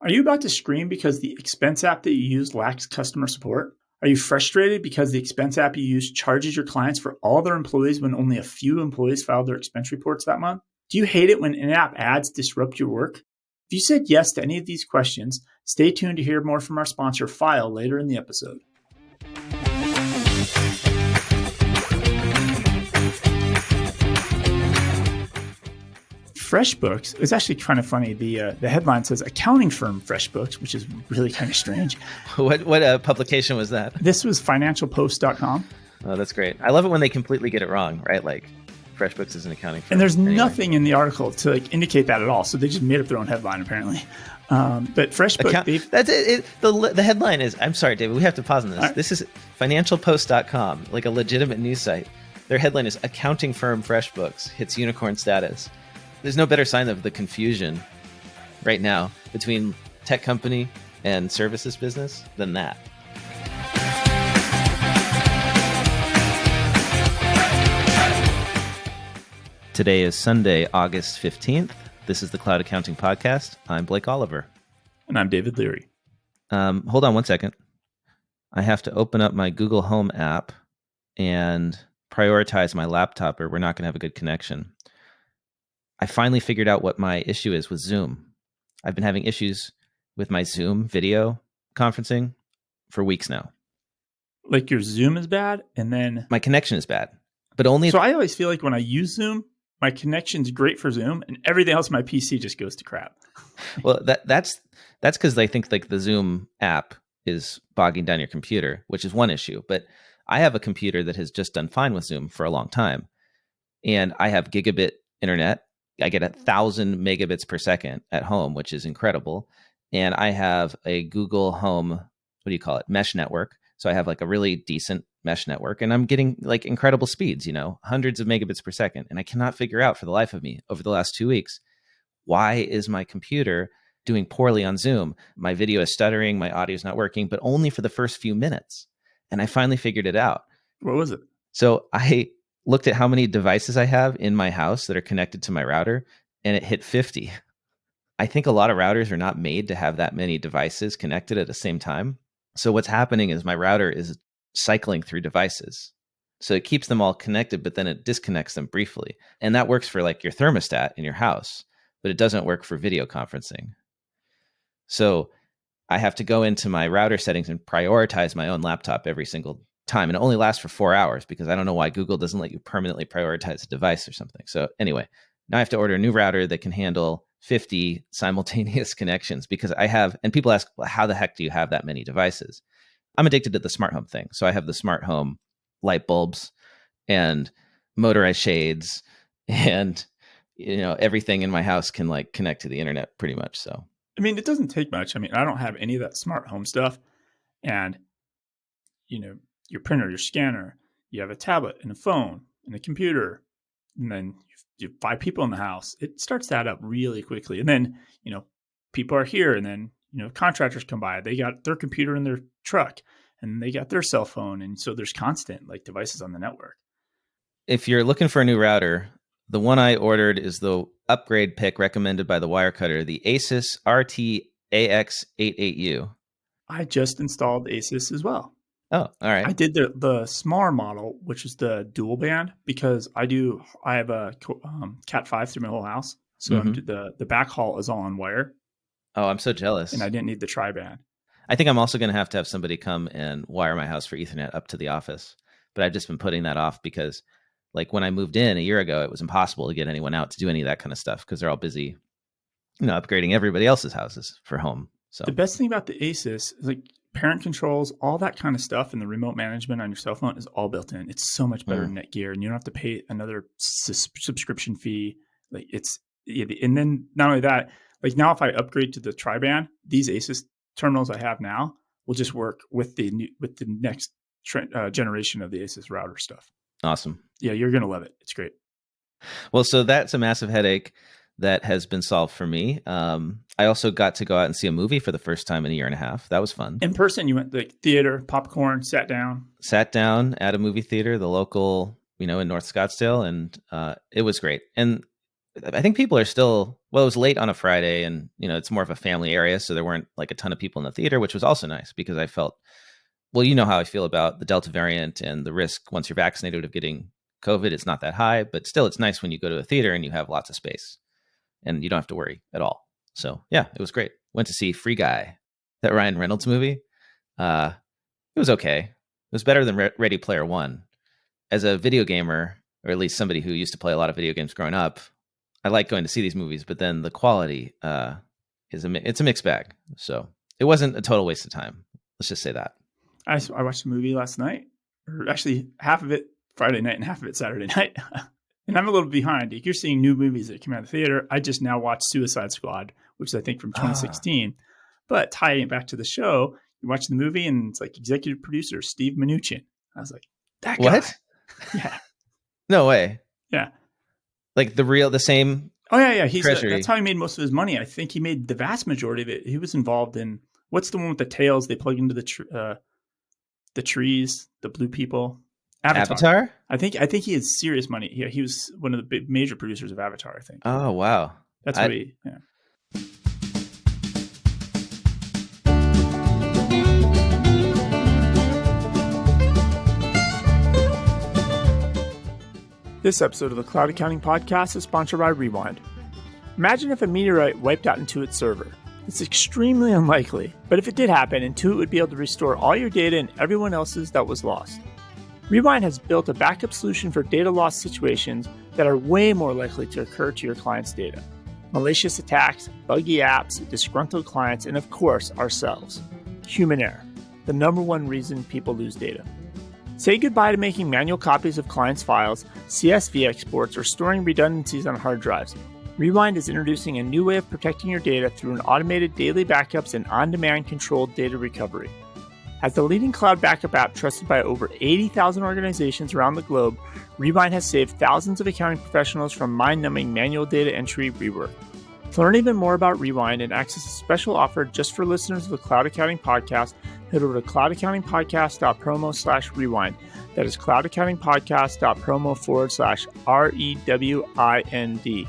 Are you about to scream because the expense app that you use lacks customer support? Are you frustrated because the expense app you use charges your clients for all their employees when only a few employees filed their expense reports that month? Do you hate it when in-app ads disrupt your work? If you said yes to any of these questions, stay tuned to hear more from our sponsor, File, later in the episode. FreshBooks is actually kind of funny. The headline says accounting firm FreshBooks, which is really kind of strange. What publication was that? This was financialpost.com. Oh, that's great. I love it when they completely get it wrong, right? Like FreshBooks is an accounting firm. And there's nothing in the article to indicate that at all. So they just made up their own headline, apparently. But FreshBooks... That's it. The headline is... I'm sorry, David. We have to pause on this. Right. This is financialpost.com, like a legitimate news site. Their headline is accounting firm FreshBooks hits unicorn status. There's no better sign of the confusion right now between tech company and services business than that. Today is Sunday, August 15th. This is the Cloud Accounting Podcast. I'm Blake Oliver. And I'm David Leary. Hold on one second. I have to open up my Google Home app and prioritize my laptop or we're not going to have a good connection. I finally figured out what my issue is with Zoom. I've been having issues with my Zoom video conferencing for weeks now. Like your Zoom is bad and then... My connection is bad, but only... So I always feel like when I use Zoom, my connection's great for Zoom and everything else on my PC just goes to crap. Well, that's because I think like the Zoom app is bogging down your computer, which is one issue. But I have a computer that has just done fine with Zoom for a long time. And I have gigabit internet. I get 1,000 megabits per second at home, which is incredible. And I have a Google Home, what do you call it? Mesh network. So I have like a really decent mesh network and I'm getting like incredible speeds, hundreds of megabits per second. And I cannot figure out for the life of me over the last 2 weeks, why is my computer doing poorly on Zoom? My video is stuttering, my audio is not working, but only for the first few minutes. And I finally figured it out. What was it? So I looked at how many devices I have in my house that are connected to my router, and it hit 50. I think a lot of routers are not made to have that many devices connected at the same time. So what's happening is my router is cycling through devices. So it keeps them all connected, but then it disconnects them briefly. And that works for like your thermostat in your house, but it doesn't work for video conferencing. So I have to go into my router settings and prioritize my own laptop every single time. And it only lasts for 4 hours because I don't know why Google doesn't let you permanently prioritize a device or something. So anyway, now I have to order a new router that can handle 50 simultaneous connections because I have, and people ask, well, how the heck do you have that many devices? I'm addicted to the smart home thing. So I have the smart home light bulbs and motorized shades and, everything in my house can like connect to the internet pretty much. So, I mean, it doesn't take much. I mean, I don't have any of that smart home stuff. And, your printer, your scanner, you have a tablet and a phone and a computer, and then you have 5 people in the house. It starts to add up really quickly. And then, people are here and then, contractors come by, they got their computer in their truck and they got their cell phone. And so there's constant like devices on the network. If you're looking for a new router, the one I ordered is the upgrade pick recommended by the Wirecutter, the Asus RT-AX88U. I just installed Asus as well. Oh, all right. I did the smaller model, which is the dual band, because I have a Cat 5 through my whole house. So the backhaul is all on wire. Oh, I'm so jealous. And I didn't need the tri-band. I think I'm also going to have somebody come and wire my house for Ethernet up to the office. But I've just been putting that off because like when I moved in a year ago, it was impossible to get anyone out to do any of that kind of stuff because they're all busy, upgrading everybody else's houses for home. So the best thing about the Asus is like parent controls, all that kind of stuff, and the remote management on your cell phone is all built in. It's so much better than Netgear, and you don't have to pay another subscription fee. Like and then not only that, like now if I upgrade to the tri-band, these Asus terminals I have now will just work with the next generation of the Asus router stuff. Awesome. Yeah, you're gonna love it. It's great. Well, so that's a massive headache that has been solved for me. I also got to go out and see a movie for the first time in a year and a half. That was fun. In person, you went to like theater, popcorn, sat down at a movie theater, the local, in North Scottsdale. And it was great. And I think people are still, well, it was late on a Friday and, it's more of a family area. So there weren't like a ton of people in the theater, which was also nice because I felt, well, you know how I feel about the Delta variant and the risk once you're vaccinated of getting COVID. It's not that high, but still it's nice when you go to a theater and you have lots of space and you don't have to worry at all. So yeah, it was great. Went to see Free Guy, that Ryan Reynolds movie. It was okay. It was better than Ready Player One. As a video gamer, or at least somebody who used to play a lot of video games growing up, I like going to see these movies, but then the quality it's a mixed bag. So it wasn't a total waste of time. Let's just say that. I watched a movie last night, or actually half of it Friday night and half of it Saturday night. And I'm a little behind. If you're seeing new movies that come out of the theater, I just now watched Suicide Squad, which is I think from 2016. But tying it back to the show, you watch the movie and it's like executive producer Steve Mnuchin. I was like, that guy. What? Yeah. No way. Yeah. Like the same. Oh yeah. That's how he made most of his money. I think he made the vast majority of it. He was involved in, what's the one with the tails they plug into the trees, the blue people? Avatar? I think he has serious money. He was one of the big major producers of Avatar, I think. Oh wow. That's what he. Yeah. This episode of the Cloud Accounting Podcast is sponsored by Rewind. Imagine if a meteorite wiped out Intuit's server. It's extremely unlikely, but if it did happen, Intuit would be able to restore all your data and everyone else's that was lost. Rewind has built a backup solution for data loss situations that are way more likely to occur to your client's data. Malicious attacks, buggy apps, disgruntled clients, and of course, ourselves. Human error, the number one reason people lose data. Say goodbye to making manual copies of clients' files, CSV exports, or storing redundancies on hard drives. Rewind is introducing a new way of protecting your data through an automated daily backups and on-demand controlled data recovery. As the leading cloud backup app trusted by over 80,000 organizations around the globe, Rewind has saved thousands of accounting professionals from mind-numbing manual data entry rework. To learn even more about Rewind and access a special offer just for listeners of the Cloud Accounting Podcast, head over to cloudaccountingpodcast.promo/rewind. That is cloudaccountingpodcast.promo/REWIND.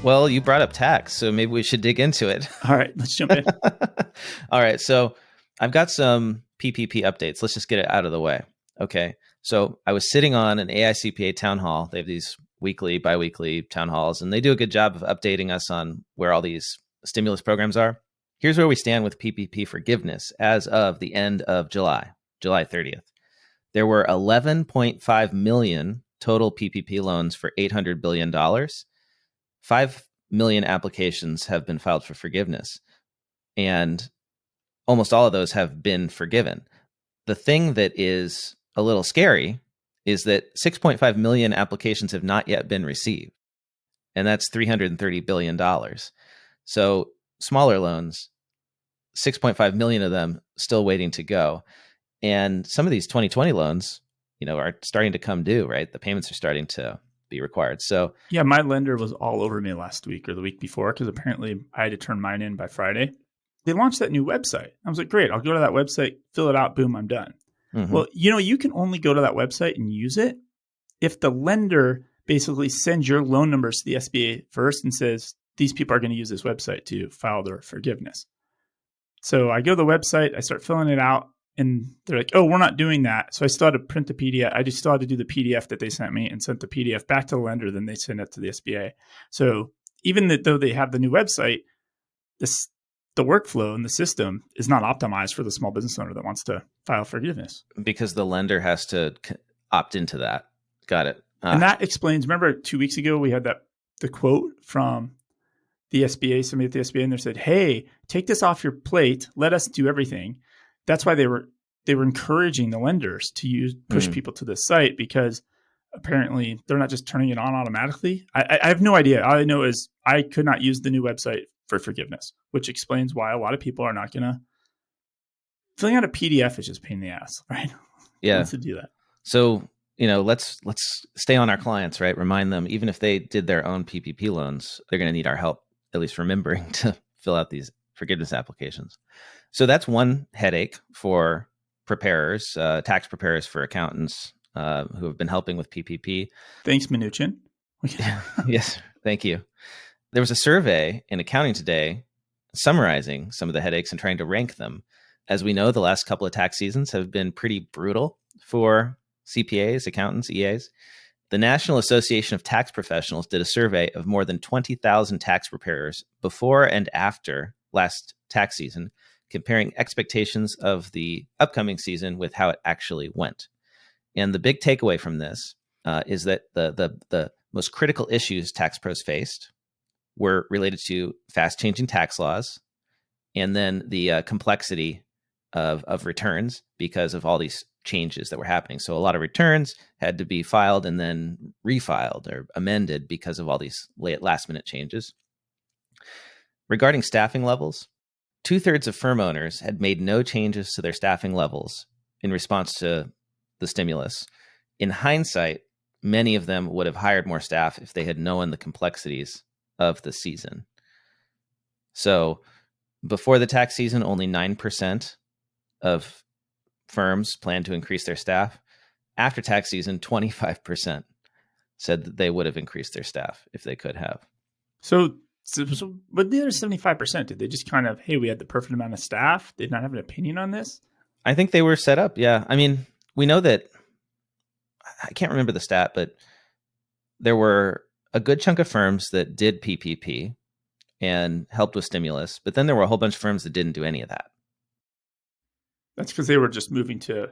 Well, you brought up tax, so maybe we should dig into it. All right, let's jump in. All right, so I've got some PPP updates. Let's just get it out of the way. Okay, so I was sitting on an AICPA town hall. They have these weekly, biweekly town halls, and they do a good job of updating us on where all these stimulus programs are. Here's where we stand with PPP forgiveness as of the end of July 30th. There were 11.5 million total PPP loans for $800 billion. 5 million applications have been filed for forgiveness, and almost all of those have been forgiven. The thing that is a little scary is that 6.5 million applications have not yet been received, and that's $330 billion. So smaller loans, 6.5 million of them still waiting to go. And some of these 2020 loans, are starting to come due, right? The payments are starting to be required. So yeah, my lender was all over me last week or the week before because apparently I had to turn mine in by Friday. They launched that new website. I was like, great, I'll go to that website, fill it out, boom, I'm done. Mm-hmm. Well, you can only go to that website and use it if the lender basically sends your loan numbers to the SBA first and says, these people are going to use this website to file their forgiveness. So I go to the website, I start filling it out, and they're like, oh, we're not doing that. So I still had to print the PDF. I just still had to do the PDF that they sent me and sent the PDF back to the lender. Then they send it to the SBA. So even though they have the new website, the workflow and the system is not optimized for the small business owner that wants to file forgiveness. Because the lender has to opt into that. Got it. And that explains, remember 2 weeks ago, we had the quote from the SBA, somebody at the SBA, and they said, hey, take this off your plate. Let us do everything. That's why they were encouraging the lenders to push people to this site, because apparently they're not just turning it on automatically. I have no idea. All I know is I could not use the new website for forgiveness, which explains why a lot of people are not going to. Filling out a PDF is just a pain in the ass, right? Yeah. Wants to do that. So, let's stay on our clients, right? Remind them, even if they did their own PPP loans, they're going to need our help, at least remembering to fill out these forgiveness applications. So that's one headache for preparers, tax preparers for accountants who have been helping with PPP. Thanks, Mnuchin. Yes, thank you. There was a survey in Accounting Today summarizing some of the headaches and trying to rank them. As we know, the last couple of tax seasons have been pretty brutal for CPAs, accountants, EAs. The National Association of Tax Professionals did a survey of more than 20,000 tax preparers before and after last tax season, comparing expectations of the upcoming season with how it actually went. And the big takeaway from this is that the most critical issues tax pros faced were related to fast changing tax laws and then the complexity of returns because of all these changes that were happening. So a lot of returns had to be filed and then refiled or amended because of all these last minute changes. Regarding staffing levels, 2/3 of firm owners had made no changes to their staffing levels in response to the stimulus. In hindsight, many of them would have hired more staff if they had known the complexities of the season. So before the tax season, only 9% of firms planned to increase their staff. After tax season, 25% said that they would have increased their staff if they could have. So but the other 75%, did they just kind of, hey, we had the perfect amount of staff, did not have an opinion on this? I think they were set up. Yeah. I mean, we know that, I can't remember the stat, but there were a good chunk of firms that did PPP and helped with stimulus, but then there were a whole bunch of firms that didn't do any of that. That's because they were just moving to,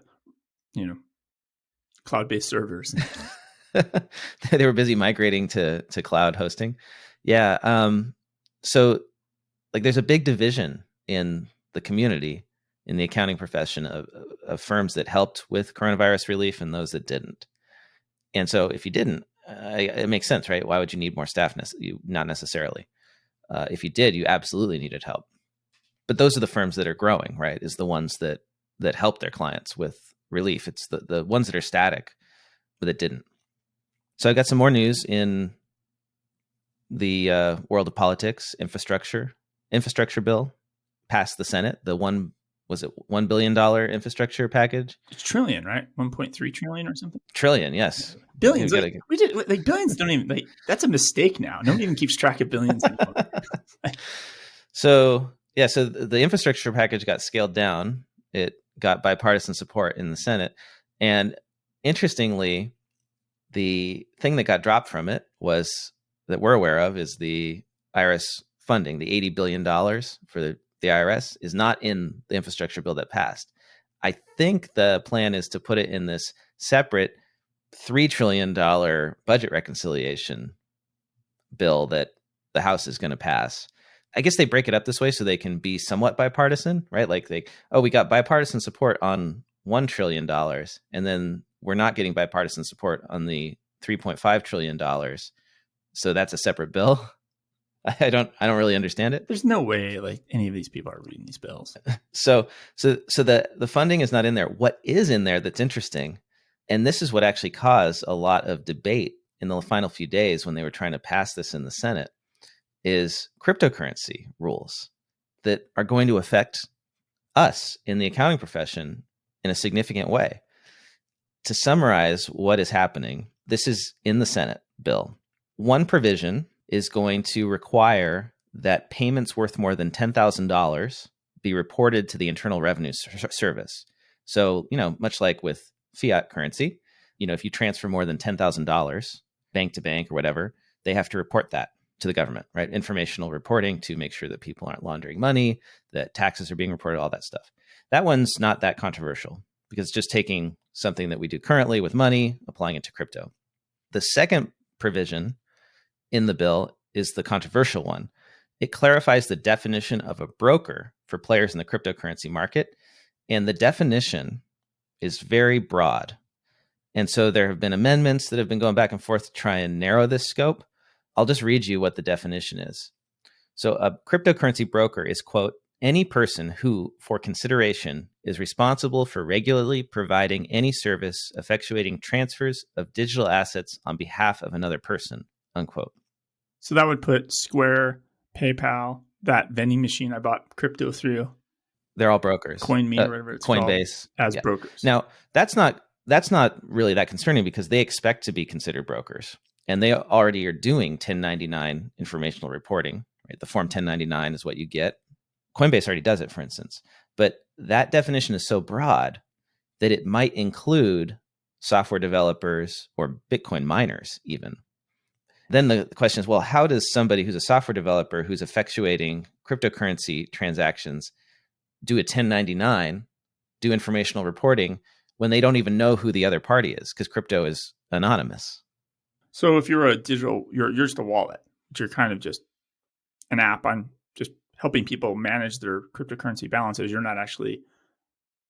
cloud-based servers. They were busy migrating to cloud hosting. Yeah. So like there's a big division in the community, in the accounting profession of firms that helped with coronavirus relief and those that didn't. And so if you didn't, it makes sense, right? Why would you need more staff? Not necessarily. If you did, you absolutely needed help. But those are the firms that are growing, right? Is the ones that help their clients with relief. It's the ones that are static, but that didn't. So I got some more news in the world of politics. Infrastructure bill passed the Senate. The $1 billion infrastructure package? It's trillion, right? 1.3 trillion or something? Trillion, yes. Billions. Billions don't even, that's a mistake now. Nobody even keeps track of billions anymore. So the infrastructure package got scaled down. It got bipartisan support in the Senate. And interestingly, the thing that got dropped from it that we're aware of is the IRS funding. The $80 billion for the IRS is not in the infrastructure bill that passed. I think the plan is to put it in this separate $3 trillion budget reconciliation bill that the House is going to pass. I guess they break it up this way so they can be somewhat bipartisan, right? Like we got bipartisan support on $1 trillion, and then we're not getting bipartisan support on the $3.5 trillion. So that's a separate bill. I don't really understand it. There's no way like any of these people are reading these bills. So the funding is not in there. What is in there that's interesting, and this is what actually caused a lot of debate in the final few days when they were trying to pass this in the Senate, is cryptocurrency rules that are going to affect us in the accounting profession in a significant way. To summarize what is happening, this is in the Senate bill. One provision is going to require that payments worth more than $10,000 be reported to the Internal Revenue Service. So, much like with fiat currency, if you transfer more than $10,000 bank to bank or whatever, they have to report that to the government, right? Informational reporting to make sure that people aren't laundering money, that taxes are being reported, all that stuff. That one's not that controversial because it's just taking something that we do currently with money, applying it to crypto. The second provision in the bill is the controversial one. It clarifies the definition of a broker for players in the cryptocurrency market. And the definition is very broad. And so there have been amendments that have been going back and forth to try and narrow this scope. I'll just read you what the definition is. So a cryptocurrency broker is, quote, any person who, for consideration, is responsible for regularly providing any service effectuating transfers of digital assets on behalf of another person, unquote. So that would put Square, PayPal, that vending machine I bought crypto through, They're all brokers. CoinMe or whatever it's called, Coinbase. as Yeah. brokers. Now, that's not really that concerning because they expect to be considered brokers. And they already are doing 1099 informational reporting, right? The form 1099 is what you get. Coinbase already does it, for instance. But that definition is so broad that it might include software developers or Bitcoin miners even. Then the question is, well, how does somebody who's a software developer who's effectuating cryptocurrency transactions do a 1099, do informational reporting when they don't even know who the other party is because crypto is anonymous? So if you're a digital, you're just a wallet, but you're kind of just an app on just helping people manage their cryptocurrency balances. You're not actually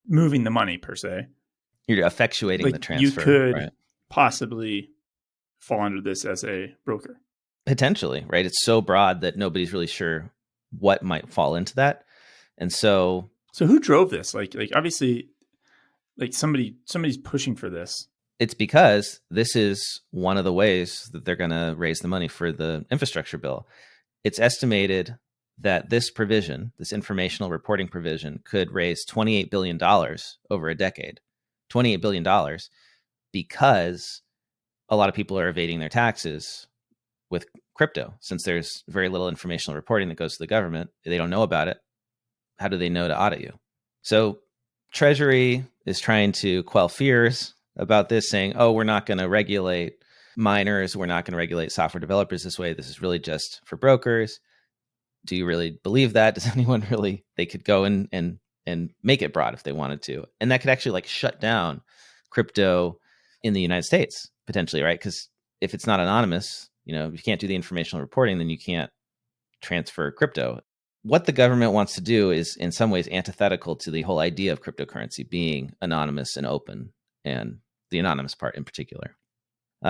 moving the money per se. You're effectuating the transfer. You could right? possibly fall under this as a broker. Potentially, right? It's so broad that nobody's really sure what might fall into that. And so who drove this? Like obviously, like somebody's pushing for this. It's because this is one of the ways that they're going to raise the money for the infrastructure bill. It's estimated that this provision, this informational reporting provision, could raise $28 billion over a decade. $28 billion because a lot of people are evading their taxes with crypto. Since there's very little informational reporting that goes to the government, they don't know about it. How do they know to audit you? So Treasury is trying to quell fears about this, saying, oh, we're not going to regulate miners. We're not going to regulate software developers this way. This is really just for brokers. Do you really believe that? Does anyone really? They could go and make it broad if they wanted to. And that could actually like shut down crypto in the United States, potentially, right? Because if it's not anonymous, if you can't do the informational reporting, then you can't transfer crypto. What the government wants to do is in some ways antithetical to the whole idea of cryptocurrency being anonymous and open, and the anonymous part in particular.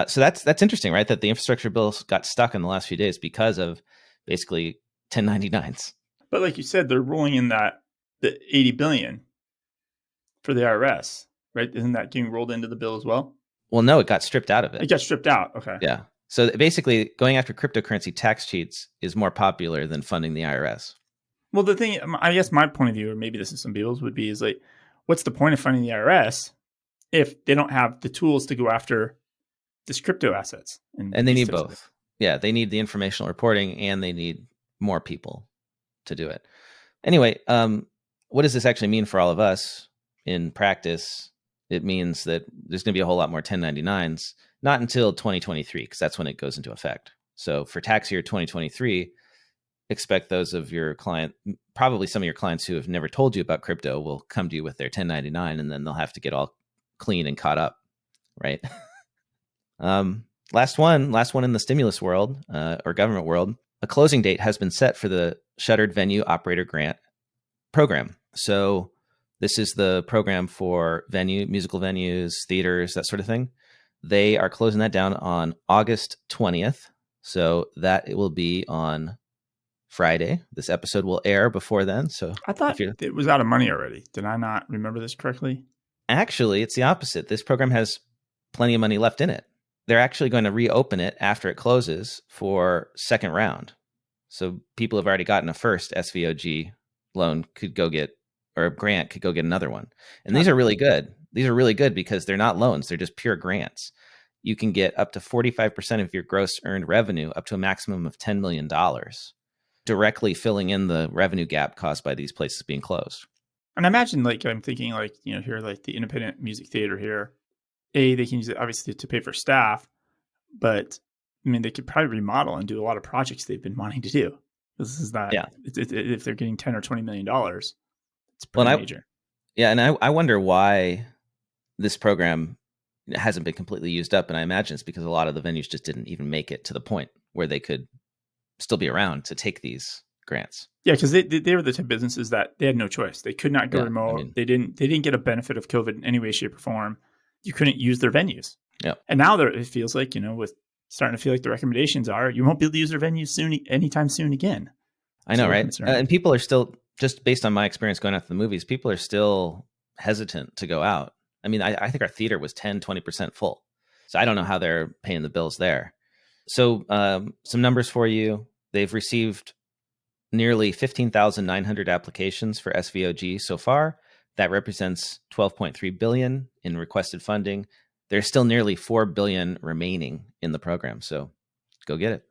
So that's interesting, right? That the infrastructure bill got stuck in the last few days because of basically 1099s. But like you said, they're rolling in the 80 billion for the IRS, right? Isn't that getting rolled into the bill as well? Well, no, it got stripped out of it. It got stripped out. Okay. Yeah. So basically going after cryptocurrency tax cheats is more popular than funding the IRS. Well, the thing, I guess my point of view, or maybe this is some people's, would be is like, what's the point of funding the IRS if they don't have the tools to go after this crypto assets? And they need both. Yeah, they need the informational reporting and they need more people to do it. Anyway, what does this actually mean for all of us in practice? It means that there's going to be a whole lot more 1099s, not until 2023, because that's when it goes into effect. So for tax year 2023, expect those of your client, probably some of your clients who have never told you about crypto will come to you with their 1099 and then they'll have to get all clean and caught up, right? Last one in the stimulus world or government world, a closing date has been set for the Shuttered Venue Operator Grant program. So this is the program for musical venues, theaters, that sort of thing. They are closing that down on August 20th. So that it will be on Friday. This episode will air before then. So I thought it was out of money already. Did I not remember this correctly? Actually, it's the opposite. This program has plenty of money left in it. They're actually going to reopen it after it closes for second round. So people have already gotten a first SVOG loan could go get, or a grant could go get another one. And these are really good. These are really good because they're not loans. They're just pure grants. You can get up to 45% of your gross earned revenue, up to a maximum of $10 million, directly filling in the revenue gap caused by these places being closed. And I imagine, like, I'm thinking, like, here, like the independent music theater here, they can use it obviously to pay for staff, but I mean, they could probably remodel and do a lot of projects they've been wanting to do. This is that, yeah. If they're getting $10 or $20 million, it's pretty major. Yeah, and I wonder why this program hasn't been completely used up, and I imagine it's because a lot of the venues just didn't even make it to the point where they could still be around to take these grants. Yeah, because they were the type of businesses that they had no choice. They could not go remote. I mean, they didn't get a benefit of COVID in any way, shape, or form. You couldn't use their venues. Yeah. And now it feels like, with starting to feel like the recommendations are you won't be able to use their venues anytime soon again. I know, right? And people are still, just based on my experience going out to the movies, people are still hesitant to go out. I mean, I think our theater was 10-20% full. So I don't know how they're paying the bills there. So some numbers for you. They've received nearly 15,900 applications for SVOG so far. That represents 12.3 billion in requested funding. There's still nearly 4 billion remaining in the program. So go get it.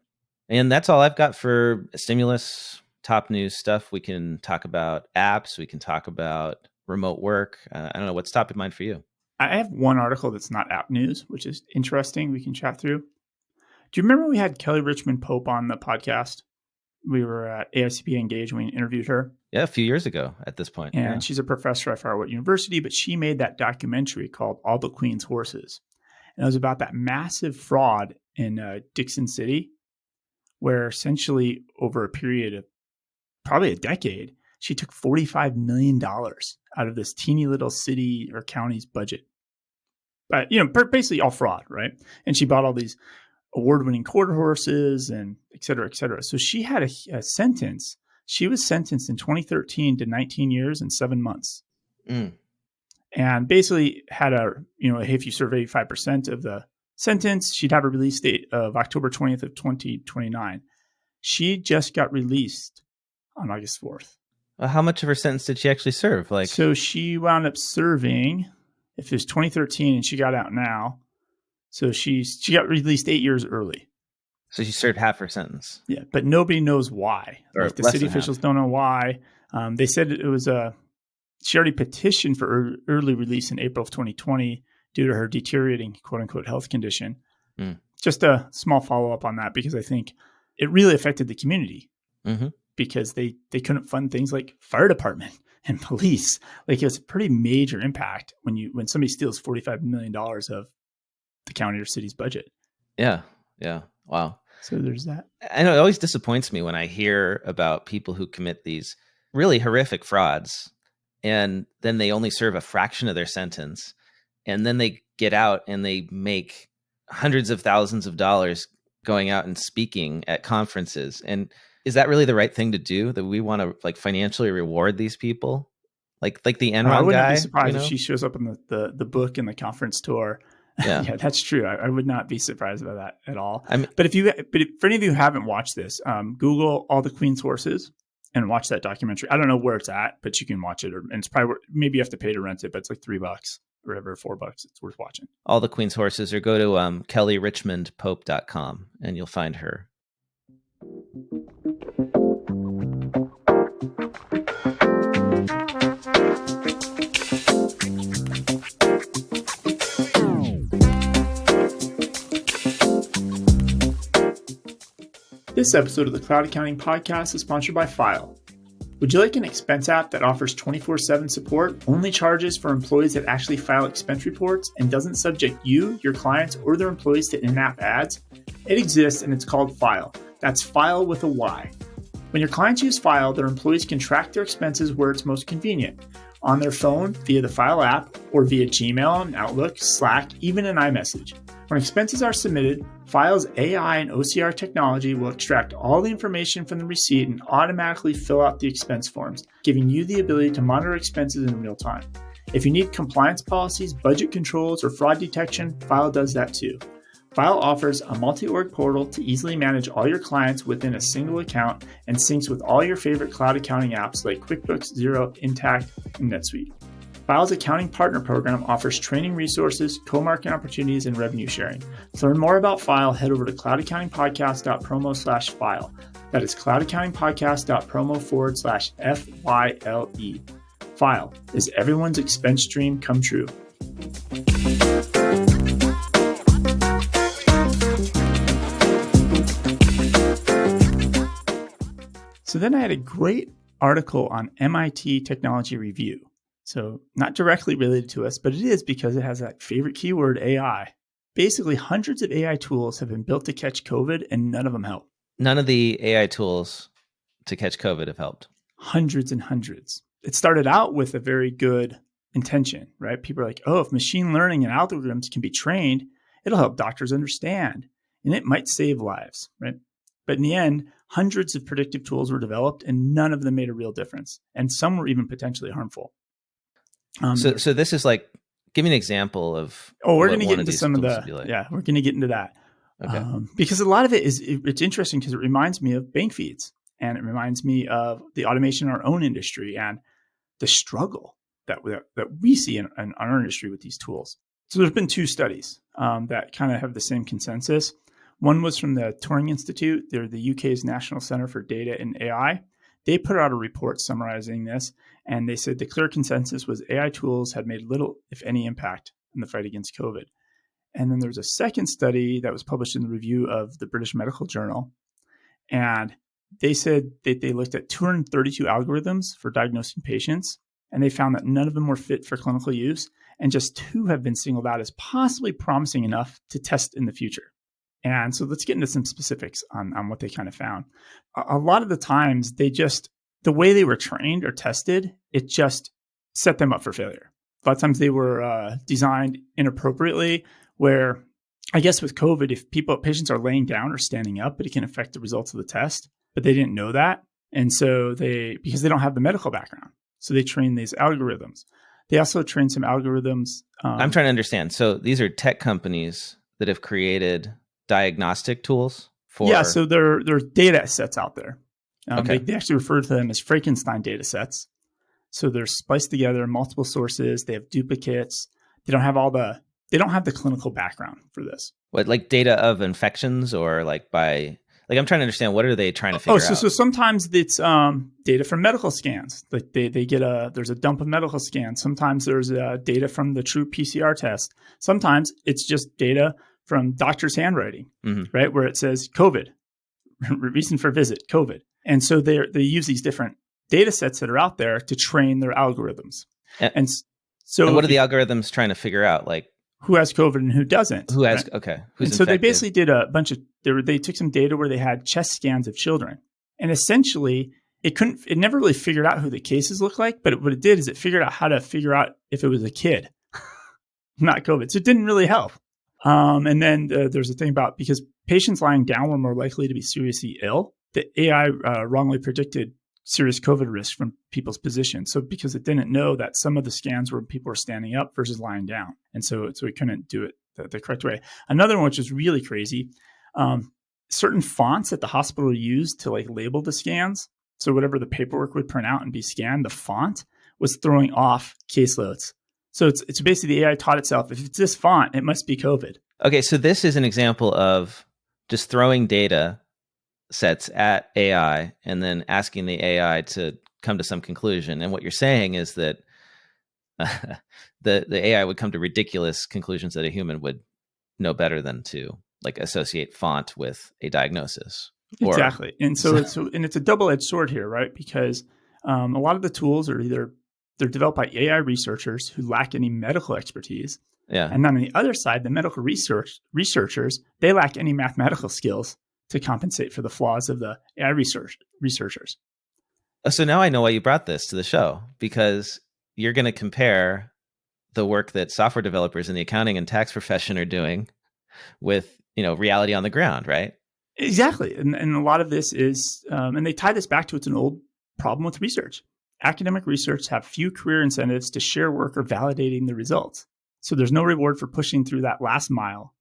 And that's all I've got for stimulus top news stuff. We can talk about apps. We can talk about remote work. I don't know. What's top of mind for you? I have one article that's not app news, which is interesting. We can chat through. Do you remember we had Kelly Richmond Pope on the podcast? We were at AICP Engage when we interviewed her. Yeah, a few years ago at this point. And she's a professor, I forget what university, but she made that documentary called All the Queen's Horses. And it was about that massive fraud in Dixon City, where essentially over a period of probably a decade, she took $45 million out of this teeny little city or county's budget. But, basically all fraud, right? And she bought all these award-winning quarter horses and et cetera, et cetera. So she had a sentence. She was sentenced in 2013 to 19 years and 7 months. And basically had if you serve 85% of the sentence, she'd have a release date of October 20th of 2029. She just got released on August 4th. How much of her sentence did she actually serve? So she wound up serving, if it was 2013 and she got out now, so she got released 8 years early. So she served half her sentence. Yeah, but nobody knows why. Or the city officials don't know why. They said it was she already petitioned for early release in April of 2020 due to her deteriorating quote unquote health condition. Just a small follow up on that, because I think it really affected the community because they couldn't fund things like fire department and police. It was a pretty major impact when somebody steals $45 million of the county or city's budget. Yeah. Wow. So there's that. I know it always disappoints me when I hear about people who commit these really horrific frauds and then they only serve a fraction of their sentence. And then they get out and they make hundreds of thousands of dollars going out and speaking at conferences. And is that really the right thing to do? That we want to financially reward these people? Like the Enron guy? I wouldn't be surprised if she shows up in the book and the conference tour. Yeah, that's true. I would not be surprised by that at all. But for any of you who haven't watched this, Google All the Queen's Horses and watch that documentary. I don't know where it's at, but you can watch it. And it's probably, maybe you have to pay to rent it, but it's like $3 or whatever, $4. It's worth watching. All the Queen's Horses, or go to kellyrichmondpope.com and you'll find her. This episode of the Cloud Accounting Podcast is sponsored by File. Would you like an expense app that offers 24/7 support, only charges for employees that actually file expense reports, and doesn't subject you, your clients, or their employees to in-app ads? It exists, and it's called File. That's File with a Y. When your clients use File, their employees can track their expenses where it's most convenient, on their phone, via the File app, or via Gmail and Outlook, Slack, even an iMessage. When expenses are submitted, File's AI and OCR technology will extract all the information from the receipt and automatically fill out the expense forms, giving you the ability to monitor expenses in real time. If you need compliance policies, budget controls, or fraud detection, File does that too. File offers a multi-org portal to easily manage all your clients within a single account and syncs with all your favorite cloud accounting apps like QuickBooks, Xero, Intact, and NetSuite. File's accounting partner program offers training resources, co-marketing opportunities, and revenue sharing. To learn more about File, head over to cloudaccountingpodcast.promo/file. That is cloudaccountingpodcast.promo/FYLE. File is everyone's expense dream come true. So then I had a great article on MIT Technology Review. So not directly related to us, but it is because it has that favorite keyword, AI. Basically, hundreds of AI tools have been built to catch COVID, and none of them help. None of the AI tools to catch COVID have helped. Hundreds and hundreds. It started out with a very good intention, right? People are like, oh, if machine learning and algorithms can be trained, it'll help doctors understand, and it might save lives, right? But in the end, hundreds of predictive tools were developed, and none of them made a real difference. And some were even potentially harmful. So this is like, give me an example of. Oh, we're going to get into some of the. We're going to get into that. Okay. Because a lot of it it's interesting because it reminds me of bank feeds And it reminds me of the automation in our own industry and the struggle that we see in our industry with these tools. So there's been 2 studies that kind of have the same consensus. One was from the Turing Institute. They're the UK's National Center for Data and AI. They put out a report summarizing this, and they said the clear consensus was AI tools had made little, if any, impact in the fight against COVID. And then there's a second study that was published in the review of the British Medical Journal. And they said that they looked at 232 algorithms for diagnosing patients, and they found that none of them were fit for clinical use, and just 2 have been singled out as possibly promising enough to test in the future. And so let's get into some specifics on what they kind of found. A lot of the times, the way they were trained or tested, it just set them up for failure. A lot of times they were designed inappropriately, where I guess with COVID, if patients are laying down or standing up, it can affect the results of the test, but they didn't know that. And so because they don't have the medical background, so they train these algorithms. They also train some algorithms. I'm trying to understand. So these are tech companies that have created diagnostic tools for... Yeah, so there are data sets out there. Okay. They actually refer to them as Frankenstein data sets. So they're spliced together, multiple sources. They have duplicates. They don't have the clinical background for this. What, like data of infections, or I'm trying to understand, what are they trying to figure out? So sometimes it's data from medical scans. Like they get there's a dump of medical scans. Sometimes there's data from the true PCR test. Sometimes it's just data from doctor's handwriting, right? Where it says COVID, reason for visit, COVID. And so they use these different data sets that are out there to train their algorithms. And what are the algorithms trying to figure out? Like, who has COVID and who doesn't? Who has, right? okay. And so they basically did a bunch of, they took some data where they had chest scans of children. And essentially, it never really figured out who the cases looked like, but what it did is it figured out how to figure out if it was a kid, not COVID. So it didn't really help. And then there's a thing about, because patients lying down were more likely to be seriously ill, the AI wrongly predicted serious COVID risk from people's positions. So because it didn't know that some of the scans were people were standing up versus lying down. And so it couldn't do it the correct way. Another one, which is really crazy, certain fonts that the hospital used to label the scans. So whatever the paperwork would print out and be scanned, the font was throwing off caseloads. So it's basically the AI taught itself, if it's this font, it must be COVID. Okay, so this is an example of just throwing data sets at AI and then asking the AI to come to some conclusion. And what you're saying is that the AI would come to ridiculous conclusions that a human would know better than to associate font with a diagnosis. Exactly. And so it's a double-edged sword here, right? Because a lot of the tools are they're developed by AI researchers who lack any medical expertise. Yeah. And then on the other side, the medical researchers, they lack any mathematical skills to compensate for the flaws of the AI researchers. So now I know why you brought this to the show, because you're going to compare the work that software developers in the accounting and tax profession are doing with, reality on the ground, right? Exactly. And a lot of this is, and they tie this back to, it's an old problem with research. Academic research have few career incentives to share work or validating the results. So there's no reward for pushing through that last mile,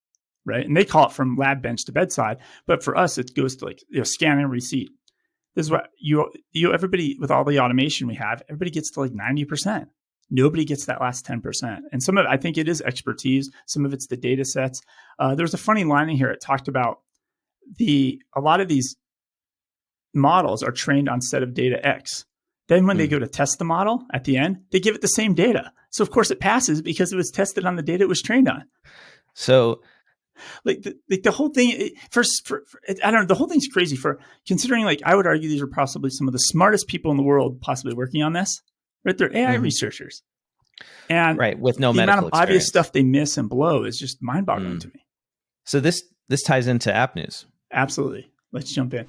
right? And they call it from lab bench to bedside. But for us, it goes to scan and receipt. This is what everybody, with all the automation we have, everybody gets to 90%. Nobody gets that last 10%. And some of it, I think it is expertise. Some of it's the data sets. There's a funny line in here. It talked about a lot of these models are trained on set of data X. Then when they go to test the model at the end, they give it the same data. So of course it passes because it was tested on the data it was trained on. So the whole thing I don't know, the whole thing's crazy for considering, I would argue these are possibly some of the smartest people in the world possibly working on this, right? They're AI researchers. And right, with no the medical amount of experience. Obvious stuff they miss and blow is just mind boggling to me. So this ties into app news. Absolutely. Let's jump in.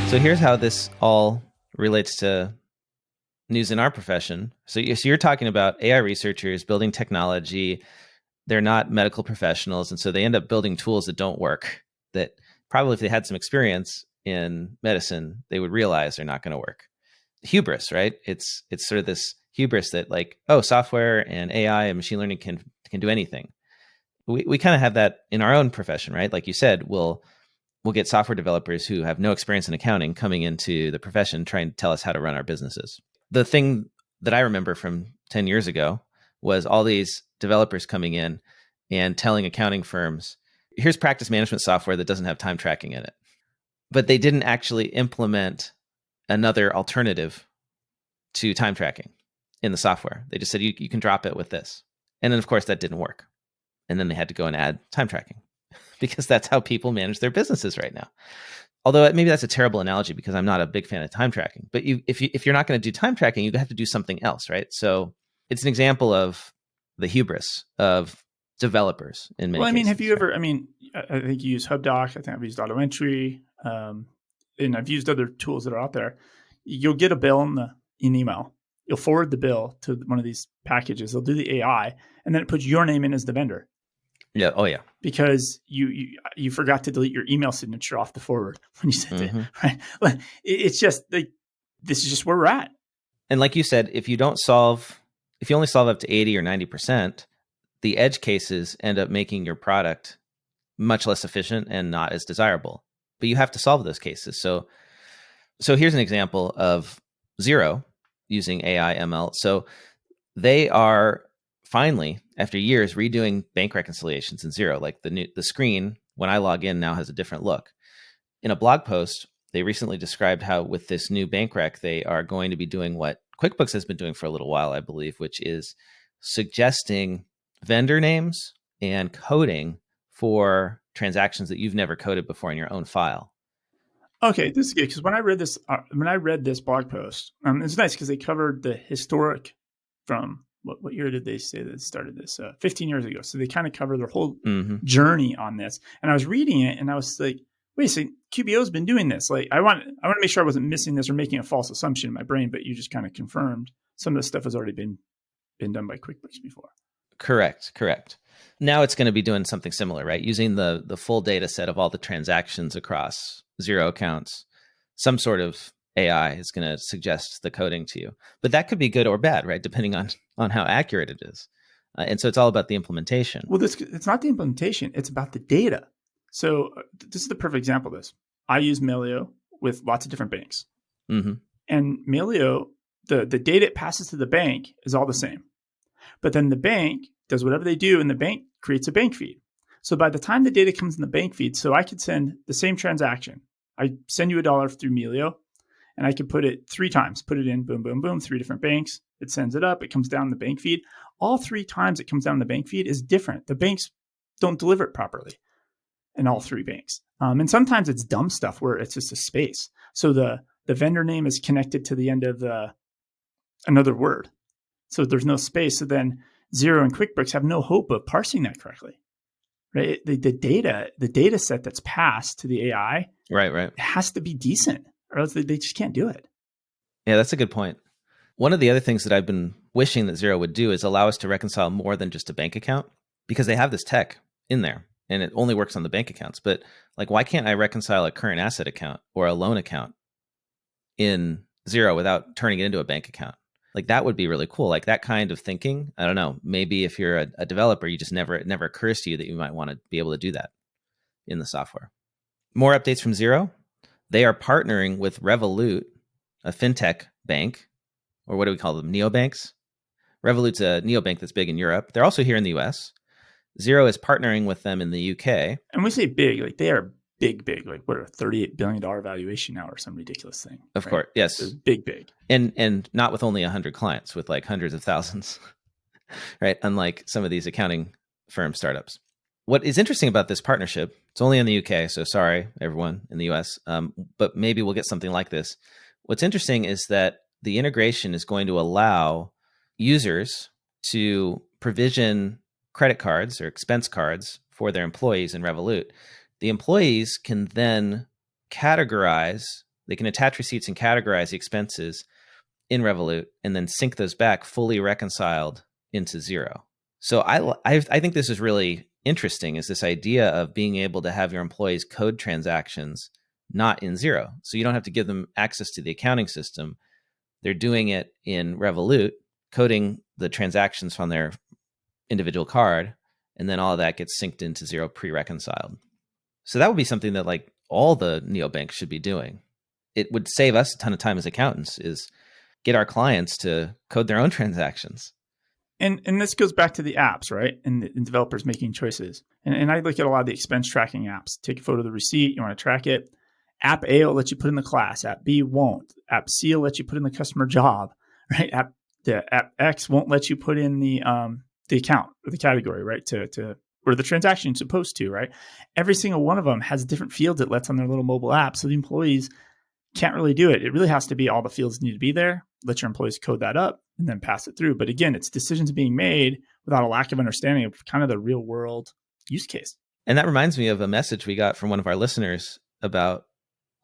So here's how this all relates to news in our profession. So you're talking about AI researchers building technology. They're not medical professionals. And so they end up building tools that don't work, that probably if they had some experience in medicine, they would realize they're not going to work. Hubris, right? It's sort of this hubris that software and AI and machine learning can do anything. we kind of have that in our own profession, right? Like you said, we'll get software developers who have no experience in accounting coming into the profession trying to tell us how to run our businesses. The thing that I remember from 10 years ago was all these developers coming in and telling accounting firms, here's practice management software that doesn't have time tracking in it. But they didn't actually implement another alternative to time tracking in the software. They just said, you can drop it with this. And then, of course, that didn't work. And then they had to go and add time tracking because that's how people manage their businesses right now. Although maybe that's a terrible analogy because I'm not a big fan of time tracking. But if you're not going to do time tracking, you have to do something else, right? So it's an example of the hubris of developers in many cases. Well, I mean, have you right? ever, I mean, I think you use HubDoc. I think I've used AutoEntry. And I've used other tools that are out there. You'll get a bill in email. You'll forward the bill to one of these packages. They'll do the AI, and then it puts your name in as the vendor. Yeah. Oh, yeah. Because you forgot to delete your email signature off the forward when you sent it, right? Like, it's just like, this is just where we're at. And like you said, if you only solve up to 80 or 90%, the edge cases end up making your product much less efficient and not as desirable. But you have to solve those cases. So here's an example of Xero using AI ML. So they are finally, after years, redoing bank reconciliations in Xero. Like the screen, when I log in, now has a different look. In a blog post, they recently described how with this new bank rec, they are going to be doing what QuickBooks has been doing for a little while, I believe, which is suggesting vendor names and coding for transactions that you've never coded before in your own file. Okay, this is good because when I read this blog post, it's nice because they covered the historic from what year did they say that started this? 15 years ago. So they kind of cover their whole journey on this. And I was reading it and I was like, wait a second, QBO's been doing this. Like, I want to make sure I wasn't missing this or making a false assumption in my brain, but you just kind of confirmed some of the stuff has already been done by QuickBooks before. Correct. Now it's going to be doing something similar, right? Using the full data set of all the transactions across Xero accounts. Some sort of AI is going to suggest the coding to you. But that could be good or bad, right? Depending on how accurate it is. And so it's all about the implementation. Well, it's not the implementation. It's about the data. So this is the perfect example of this. I use Melio with lots of different banks. Mm-hmm. And Melio, the data it passes to the bank is all the same. But then the bank does whatever they do and the bank creates a bank feed. So by the time the data comes in the bank feed, so I could send the same transaction. I send you $1 through Melio and I could put it 3 times, put it in, boom, boom, boom, 3 different banks. It sends it up. It comes down the bank feed. All 3 times it comes down the bank feed is different. The banks don't deliver it properly in all 3 banks. And sometimes it's dumb stuff where it's just a space. So the vendor name is connected to the end of another word. So there's no space. So then Xero and QuickBooks have no hope of parsing that correctly. Right? The data set that's passed to the AI right. has to be decent or else they just can't do it. Yeah, that's a good point. One of the other things that I've been wishing that Xero would do is allow us to reconcile more than just a bank account because they have this tech in there and it only works on the bank accounts. But like, why can't I reconcile a current asset account or a loan account in Xero without turning it into a bank account? Like that would be really cool. Like that kind of thinking. I don't know. Maybe if you're a developer, it never occurs to you that you might want to be able to do that in the software. More updates from Xero. They are partnering with Revolut, a fintech bank, or what do we call them? Neobanks. Revolut's a neobank that's big in Europe. They're also here in the US. Xero is partnering with them in the UK. And we say big, like they are big, like what a $38 billion valuation now or some ridiculous thing. Of course, yes. So big. And not with only 100 clients, with like hundreds of thousands, right? Unlike some of these accounting firm startups. What is interesting about this partnership, it's only in the UK, so sorry, everyone in the US, but maybe we'll get something like this. What's interesting is that the integration is going to allow users to provision credit cards or expense cards for their employees in Revolut. The employees can then they can attach receipts and categorize the expenses in Revolut and then sync those back fully reconciled into Xero. So I think this is really interesting, is this idea of being able to have your employees code transactions not in Xero. So you don't have to give them access to the accounting system. They're doing it in Revolut, coding the transactions from their individual card, And then all of that gets synced into Xero pre-reconciled. So that would be something that like all the neobanks should be doing. It would save us a ton of time as accountants, is get our clients to code their own transactions. And this goes back to the apps, right? And developers making choices. And I look at a lot of the expense tracking apps. Take a photo of the receipt. You want to track it. App A will let you put in the class. App B won't. App C will let you put in the customer job, right? App X won't let you put in the account or the category, right? To or the transaction you're supposed to, right? Every single one of them has different fields it lets on their little mobile app. So the employees can't really do it. It really has to be all the fields need to be there. Let your employees code that up and then pass it through. But again, it's decisions being made without a lack of understanding of kind of the real world use case. And that reminds me of a message we got from one of our listeners about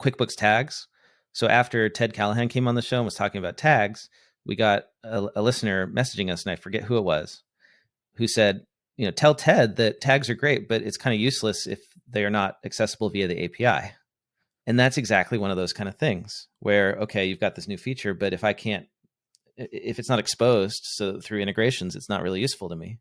QuickBooks tags. So after Ted Callahan came on the show and was talking about tags, we got a listener messaging us, and I forget who it was, who said, tell Ted that tags are great, but it's kind of useless if they are not accessible via the API. And that's exactly one of those kind of things where, okay, you've got this new feature, but if it's not exposed so through integrations, it's not really useful to me.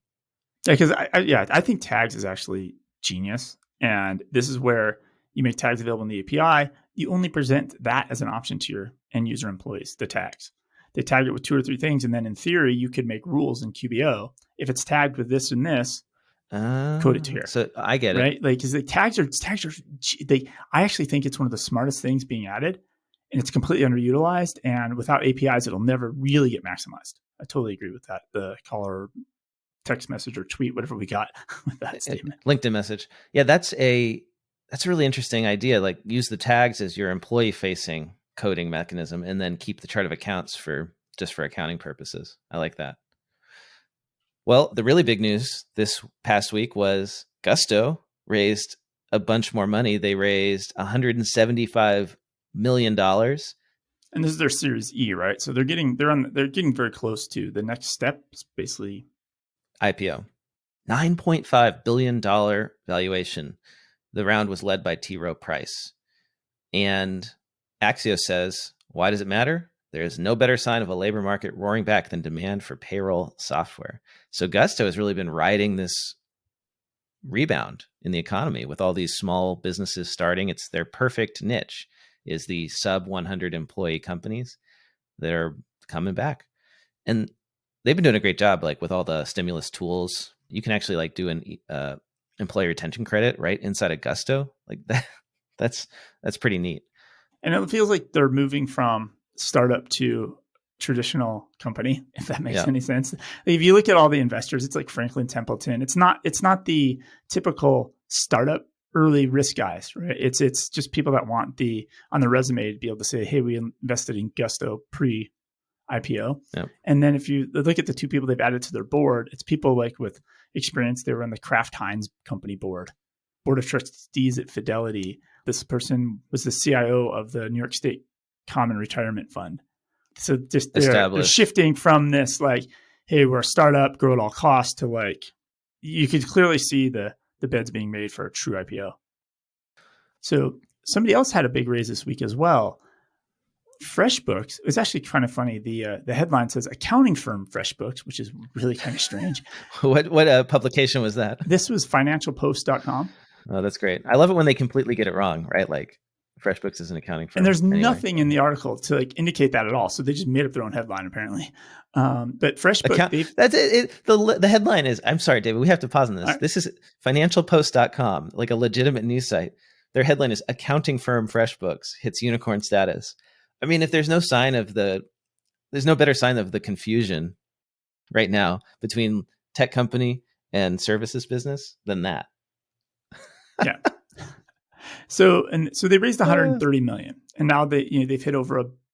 Yeah, because I think tags is actually genius. And this is where you make tags available in the API. You only present that as an option to your end user employees, the tags. They tag it with 2 or 3 things. And then in theory, you could make rules in QBO. If it's tagged with this and this, code it to here. So I get it. Right? Like, because the tags are, I actually think it's one of the smartest things being added, and it's completely underutilized. And without APIs, it'll never really get maximized. I totally agree with that. The caller text message or tweet, whatever we got with that statement. LinkedIn message. Yeah, that's a really interesting idea. Like, use the tags as your employee facing coding mechanism and then keep the chart of accounts for accounting purposes. I like that. Well, the really big news this past week was Gusto raised a bunch more money. They raised $175 million. And this is their Series E, right? So they're getting very close to the next step. Is basically IPO. $9.5 billion valuation. The round was led by T. Rowe Price. And Axios says, why does it matter? There is no better sign of a labor market roaring back than demand for payroll software. So Gusto has really been riding this rebound in the economy with all these small businesses starting. It's their perfect niche, is the sub 100 employee companies that are coming back. And they've been doing a great job, like with all the stimulus tools. You can actually like do an employee retention credit right inside of Gusto. Like that. That's pretty neat. And it feels like they're moving from startup to traditional company, if that makes any sense. If you look at all the investors, it's like Franklin Templeton. It's not the typical startup early risk guys, right? It's just people that want on the resume to be able to say, hey, we invested in Gusto pre-IPO. Yep. And then if you look at the 2 people they've added to their board, it's people like with experience. They were on the Kraft Heinz company board of trustees at Fidelity. This person was the CIO of the New York State Common Retirement Fund. So just they're shifting from this like, hey, we're a startup, grow at all costs, to like, you could clearly see the beds being made for a true IPO. So somebody else had a big raise this week as well. FreshBooks, it's actually kind of funny. The headline says accounting firm FreshBooks, which is really kind of strange. What publication was that? This was financialpost.com. Oh, that's great. I love it when they completely get it wrong, right? Like FreshBooks is an accounting firm. And there's nothing in the article to like indicate that at all. So they just made up their own headline apparently. But FreshBooks, that's it. The headline is, I'm sorry, David, we have to pause on this. Right. This is financialpost.com, like a legitimate news site. Their headline is accounting firm FreshBooks hits unicorn status. I mean, if there's no better sign of the confusion right now between tech company and services business than that. Yeah. So they raised 130 million, and now they've hit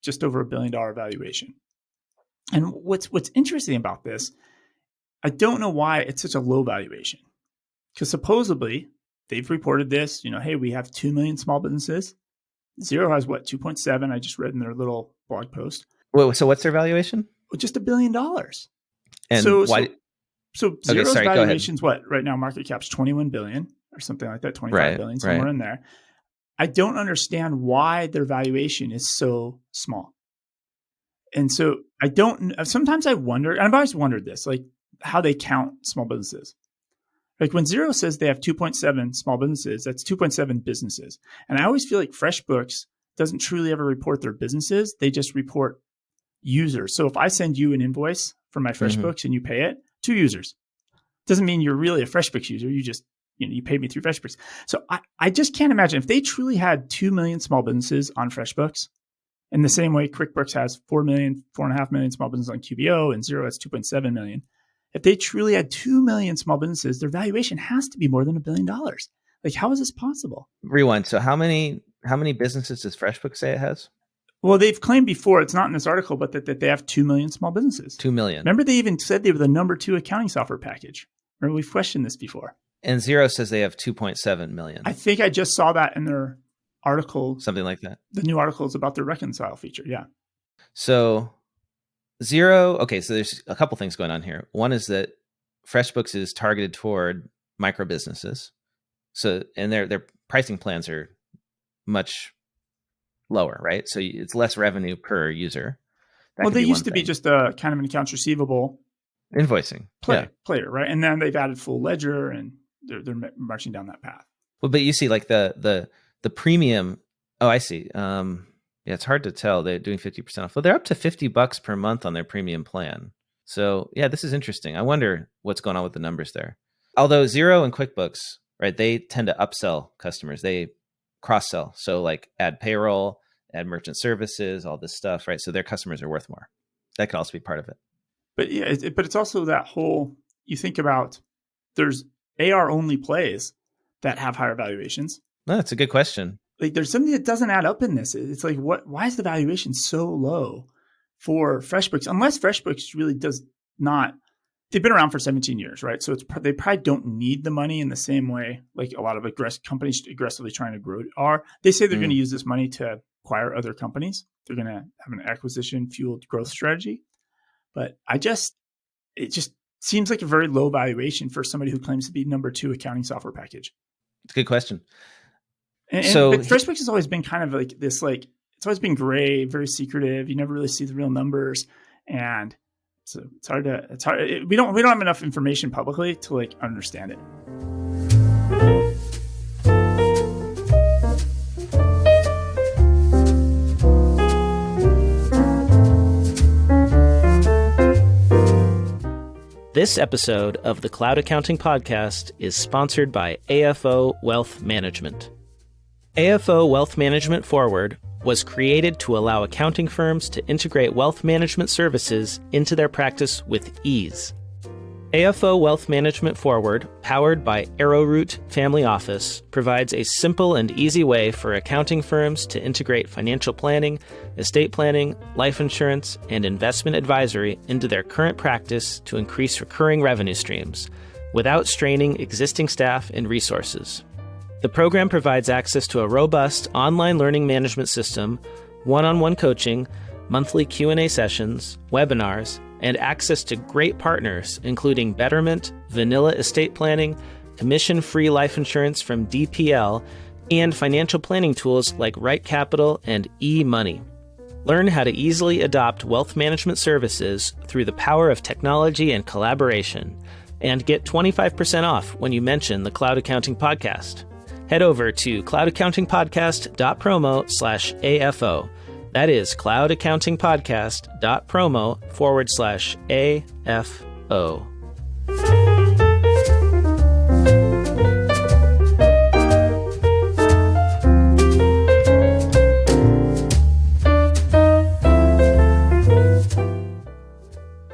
just over $1 billion valuation. And what's interesting about this, I don't know why it's such a low valuation, because supposedly they've reported this. Hey, we have 2 million small businesses. Xero has 2.7. I just read in their little blog post. Wait, so what's their valuation? Well, just $1 billion. And why? So Xero's valuation's what right now? Market cap's 21 billion or something like that. 25 billion, somewhere in there. I don't understand why their valuation is so small. And so sometimes I wonder, and I've always wondered this, like how they count small businesses. Like when Xero says they have 2.7 small businesses, that's 2.7 businesses. And I always feel like FreshBooks doesn't truly ever report their businesses. They just report users. So if I send you an invoice from my FreshBooks and you pay it, 2 users. Doesn't mean you're really a FreshBooks user. You just, you paid me through FreshBooks. So I just can't imagine if they truly had 2 million small businesses on FreshBooks, in the same way QuickBooks has 4 million, 4.5 million small businesses on QBO, and Xero has 2.7 million. If they truly had 2 million small businesses, their valuation has to be more than $1 billion. Like, how is this possible? Rewind. So how many businesses does FreshBooks say it has? Well, they've claimed before, it's not in this article, but that they have 2 million small businesses. 2 million. Remember, they even said they were the number 2 accounting software package. Remember, we've questioned this before. And Xero says they have 2.7 million. I think I just saw that in their article. Something like that. The new article is about their reconcile feature. Yeah. So Xero, okay, so there's a couple things going on here. One is that FreshBooks is targeted toward micro businesses. So, and their pricing plans are much lower, right? So it's less revenue per user. Well, they used to be just a kind of an accounts receivable invoicing player, right? And then they've added full ledger, and they're marching down that path. Well, but you see, like the premium. Oh, I see. Yeah, it's hard to tell. They're doing 50% off. Well, they're up to $50 per month on their premium plan. So yeah, this is interesting. I wonder what's going on with the numbers there. Although Xero and QuickBooks, right, they tend to upsell customers. They cross-sell. So like add payroll, add merchant services, all this stuff, right? So their customers are worth more. That could also be part of it. But yeah, but it's also that whole, you think about, there's AR only plays that have higher valuations. No, that's a good question. Like there's something that doesn't add up in this. It's like, why is the valuation so low for FreshBooks? Unless FreshBooks really does not, they've been around for 17 years, right? So they probably don't need the money in the same way like a lot of companies aggressively trying to grow are. They say they're going to use this money to acquire other companies. They're going to have an acquisition fueled growth strategy. But it just seems like a very low valuation for somebody who claims to be number 2 accounting software package. It's a good question. But FreshBooks has always been kind of like this, like it's always been gray, very secretive. You never really see the real numbers, and so it's hard. We don't have enough information publicly to like understand it. This episode of the Cloud Accounting Podcast is sponsored by AFO Wealth Management. AFO Wealth Management Forward was created to allow accounting firms to integrate wealth management services into their practice with ease. AFO Wealth Management Forward, powered by Arrowroot Family Office, provides a simple and easy way for accounting firms to integrate financial planning, estate planning, life insurance, and investment advisory into their current practice to increase recurring revenue streams, without straining existing staff and resources. The program provides access to a robust online learning management system, one-on-one coaching, monthly Q&A sessions, webinars, and access to great partners, including Betterment, Vanilla Estate Planning, commission-free life insurance from DPL, and financial planning tools like Right Capital and eMoney. Learn how to easily adopt wealth management services through the power of technology and collaboration, and get 25% off when you mention the Cloud Accounting Podcast. Head over to cloudaccountingpodcast.promo/AFO. That is cloudaccountingpodcast.promo/AFO.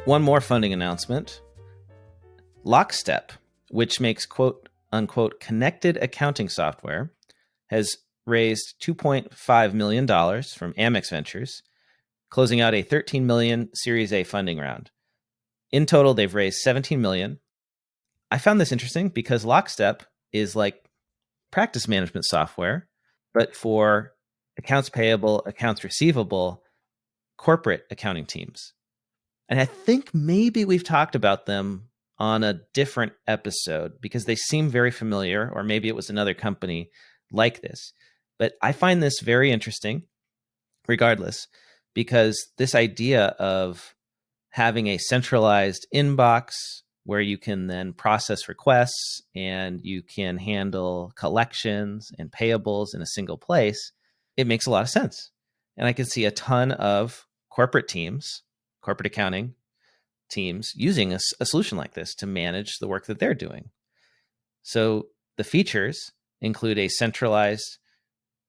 One more funding announcement. Lockstep, which makes quote unquote connected accounting software, has raised $2.5 million from Amex Ventures, closing out a $13 million Series A funding round. In total, they've raised $17 million. I found this interesting because Lockstep is like practice management software, but for accounts payable, accounts receivable, corporate accounting teams. And I think maybe we've talked about them on a different episode because they seem very familiar, or maybe it was another company like this. But I find this very interesting, regardless, because this idea of having a centralized inbox where you can then process requests and you can handle collections and payables in a single place, it makes a lot of sense. And I can see a ton of corporate teams, corporate accounting teams using a solution like this to manage the work that they're doing. So the features include a centralized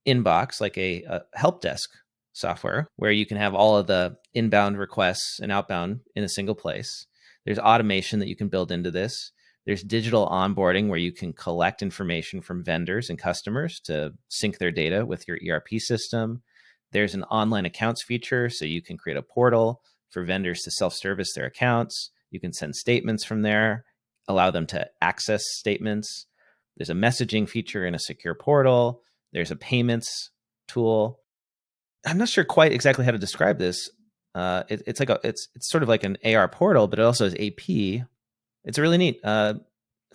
inbox, like a help desk software, where you can have all of the inbound requests and outbound in a single place. There's automation that you can build into this. There's digital onboarding where you can collect information from vendors and customers to sync their data with your ERP system. There's an online accounts feature, so you can create a portal for vendors to self-service their accounts. You can send statements from there, allow them to access statements. There's a messaging feature in a secure portal. There's a payments tool. I'm not sure quite exactly how to describe this. It's sort of like an AR portal, but it also has AP. It's a really neat, kind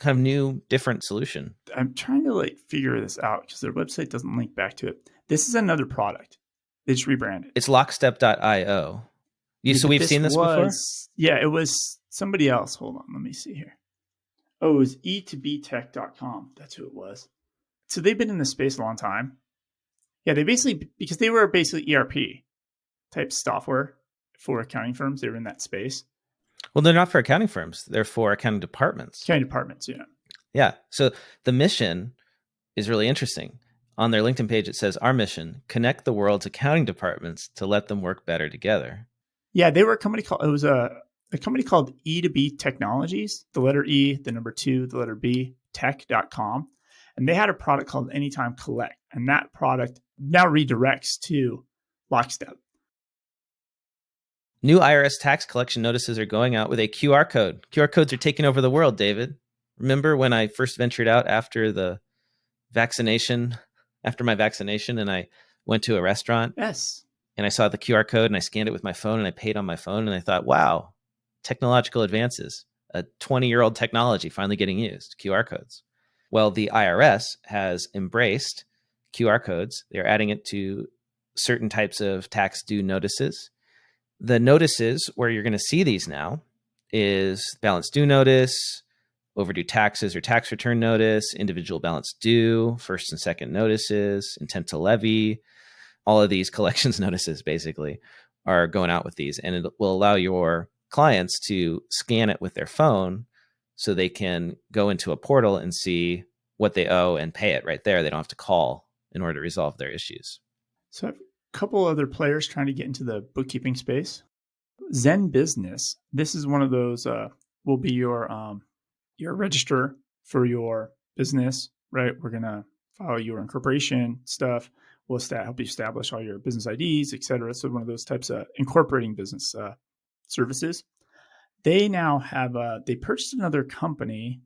of new, different solution. I'm trying to figure this out because their website doesn't link back to it. This is another product. They just rebranded. It's Lockstep.io. So we've seen this before? Yeah, it was somebody else. Hold on, let me see here. Oh, it was e2btech.com. That's who it was. So they've been in this space a long time. Yeah, because they were basically ERP type software for accounting firms. They were in that space. Well, they're not for accounting firms. They're for accounting departments. Accounting departments, yeah. Yeah. So the mission is really interesting. On their LinkedIn page, it says, our mission, connect the world's accounting departments to let them work better together. Yeah, they were a company called E2B Technologies, the letter E, the number 2, the letter B, tech.com. And they had a product called Anytime Collect. And that product now redirects to Lockstep. New IRS tax collection notices are going out with a QR code. QR codes are taking over the world, David. Remember when I first ventured out after my vaccination, and I went to a restaurant? Yes. And I saw the QR code and I scanned it with my phone and I paid on my phone and I thought, wow, technological advances, a 20-year-old technology finally getting used, QR codes. Well, the IRS has embraced QR codes. They're adding it to certain types of tax due notices. The notices where you're going to see these now is balance due notice, overdue taxes or tax return notice, individual balance due, first and second notices, intent to levy. All of these collections notices basically are going out with these, and it will allow your clients to scan it with their phone so they can go into a portal and see what they owe and pay it right there. They don't have to call in order to resolve their issues. So I have a couple other players trying to get into the bookkeeping space. ZenBusiness. This is one of those, will be your register for your business, right? We're going to file your incorporation stuff. We'll help you establish all your business IDs, et cetera. So one of those types of incorporating business services. They now have, they purchased another company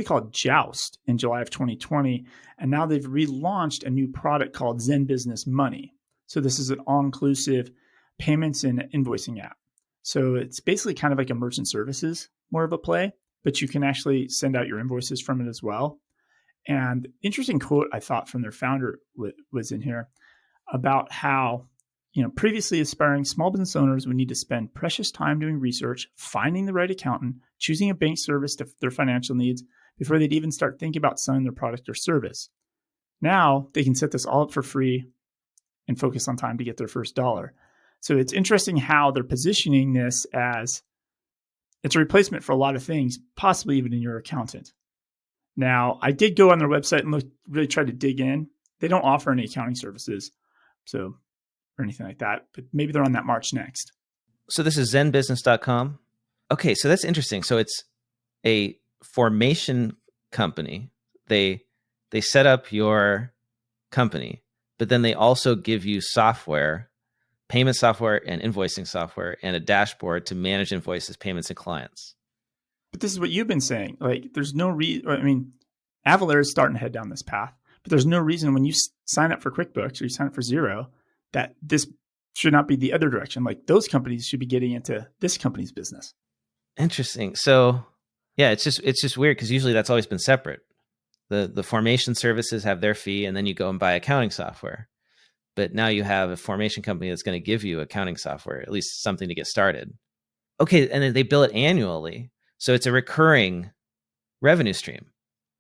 called Joust in July of 2020. And now they've relaunched a new product called ZenBusiness Money. So this is an all-inclusive payments and invoicing app. So it's basically kind of like a merchant services, more of a play, but you can actually send out your invoices from it as well. And interesting quote I thought from their founder was in here about how, previously aspiring small business owners would need to spend precious time doing research, finding the right accountant, choosing a bank service to their financial needs before they'd even start thinking about selling their product or service. Now they can set this all up for free and focus on time to get their first dollar. So it's interesting how they're positioning this as it's a replacement for a lot of things, possibly even in your accountant. Now, I did go on their website and really try to dig in. They don't offer any accounting services, or anything like that, but maybe they're on that march next. So this is zenbusiness.com. Okay, so that's interesting. So it's a formation company. They set up your company, but then they also give you software, payment software and invoicing software, and a dashboard to manage invoices, payments, and clients. But this is what you've been saying. There's no reason. Avalara is starting to head down this path, but there's no reason when you sign up for QuickBooks or you sign up for Xero that this should not be the other direction. Those companies should be getting into this company's business. Interesting. So yeah, it's just weird because usually that's always been separate. The formation services have their fee, and then you go and buy accounting software. But now you have a formation company that's going to give you accounting software, at least something to get started. Okay, and then they bill it annually. So it's a recurring revenue stream.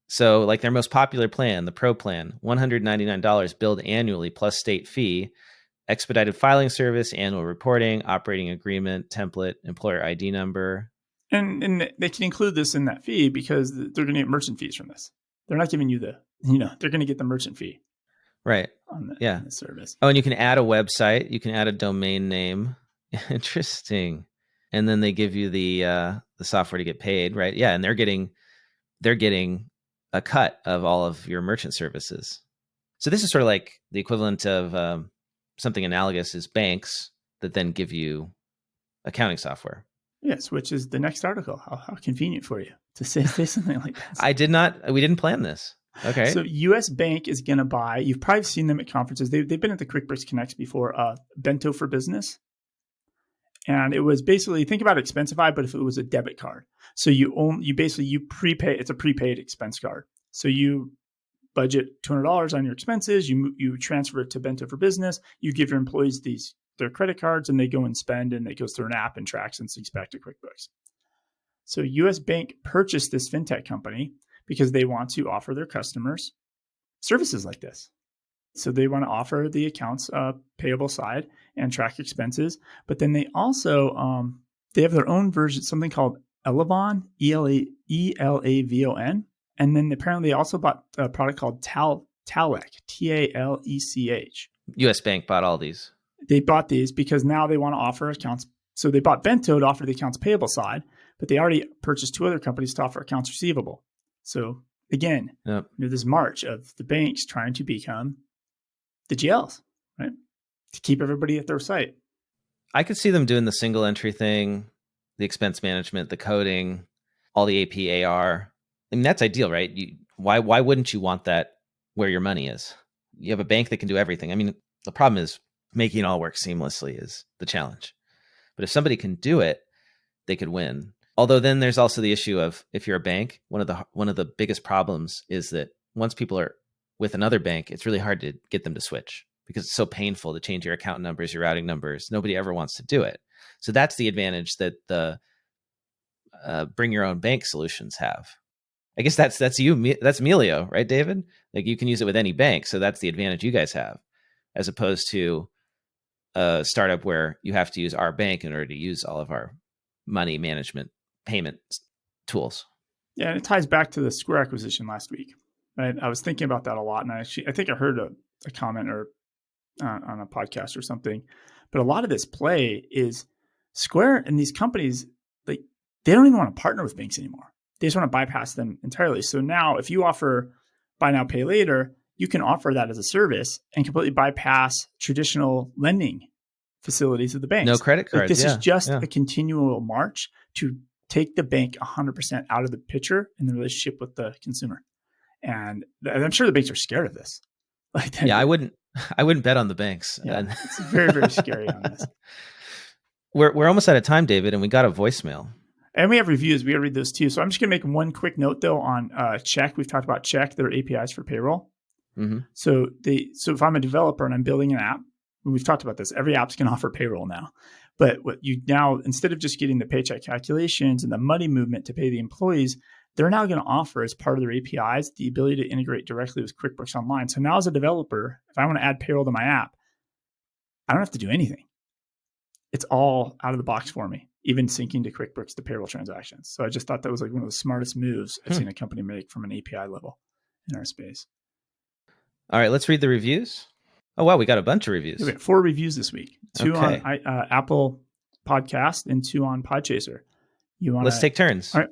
So like their most popular plan, the Pro plan, $199 billed annually plus state fee, expedited filing service, annual reporting, operating agreement, template, employer ID number. And they can include this in that fee because they're going to get merchant fees from this. They're not giving you they're going to get the merchant fee. Right. On the service. Oh, and you can add a website. You can add a domain name. Interesting. And then they give you the software to get paid, right? Yeah, and they're getting a cut of all of your merchant services. So this is sort of like the equivalent of something analogous is banks that then give you accounting software. Yes, which is the next article. How convenient for you to say something like that. We didn't plan this. Okay. So US Bank is going to buy, you've probably seen them at conferences. They've been at the QuickBooks Connects before, Bento for Business. And it was basically, think about Expensify, but if it was a debit card. So you prepay, it's a prepaid expense card. So you budget $200 on your expenses, you transfer it to Bento for Business, you give your employees their credit cards, and they go and spend, and it goes through an app and tracks and syncs back to QuickBooks. So US Bank purchased this fintech company because they want to offer their customers services like this. So they want to offer the accounts payable side and track expenses, but then they also they have their own version, something called Elavon, Elavon, and then apparently they also bought a product called Talech, Talech. US Bank bought all these. They bought these because now they want to offer accounts. So they bought Bento to offer the accounts payable side, but they already purchased 2 other companies to offer accounts receivable. So again, this march of the banks trying to become the GLs, right? To keep everybody at their site. I could see them doing the single entry thing, the expense management, the coding, all the AP, AR. I mean, that's ideal, right? Why wouldn't you want that where your money is? You have a bank that can do everything. I mean, the problem is making it all work seamlessly is the challenge. But if somebody can do it, they could win. Although then there's also the issue of if you're a bank, one of the biggest problems is that once people are with another bank, it's really hard to get them to switch because it's so painful to change your account numbers, your routing numbers. Nobody ever wants to do it. So that's the advantage that the bring your own bank solutions have. I guess that's Melio, right, David? Like you can use it with any bank. So that's the advantage you guys have, as opposed to a startup where you have to use our bank in order to use all of our money management payment tools. Yeah, and it ties back to the Square acquisition last week. Right? I was thinking about that a lot, and I think I heard a comment or on a podcast or something. But a lot of this play is Square and these companies, like they don't even want to partner with banks anymore. They just want to bypass them entirely. So now, if you offer buy now, pay later, you can offer that as a service and completely bypass traditional lending facilities of the banks. No credit cards. Like this is just a continual march to take the bank 100% out of the picture in the relationship with the consumer. And I'm sure the banks are scared of this. I wouldn't bet on the banks. Yeah, it's very, very scary on this. We're almost out of time, David, and we got a voicemail. And we have reviews. We got to read those too. So I'm just going to make one quick note though on Check. We've talked about Check. There are APIs for payroll. Mm-hmm. So if I'm a developer and I'm building an app, we've talked about this. Every app's can offer payroll now. But what you now, instead of just getting the paycheck calculations and the money movement to pay the employees, they're now going to offer as part of their APIs the ability to integrate directly with QuickBooks Online. So now as a developer, if I want to add payroll to my app, I don't have to do anything. It's all out of the box for me, even syncing to QuickBooks the payroll transactions. So I just thought that was like one of the smartest moves I've seen a company make from an API level in our space. All right, let's read the reviews. Oh, wow, we got a bunch of reviews. We got 4 reviews this week. 2 on Apple Podcast and 2 on Podchaser. Let's take turns. All right.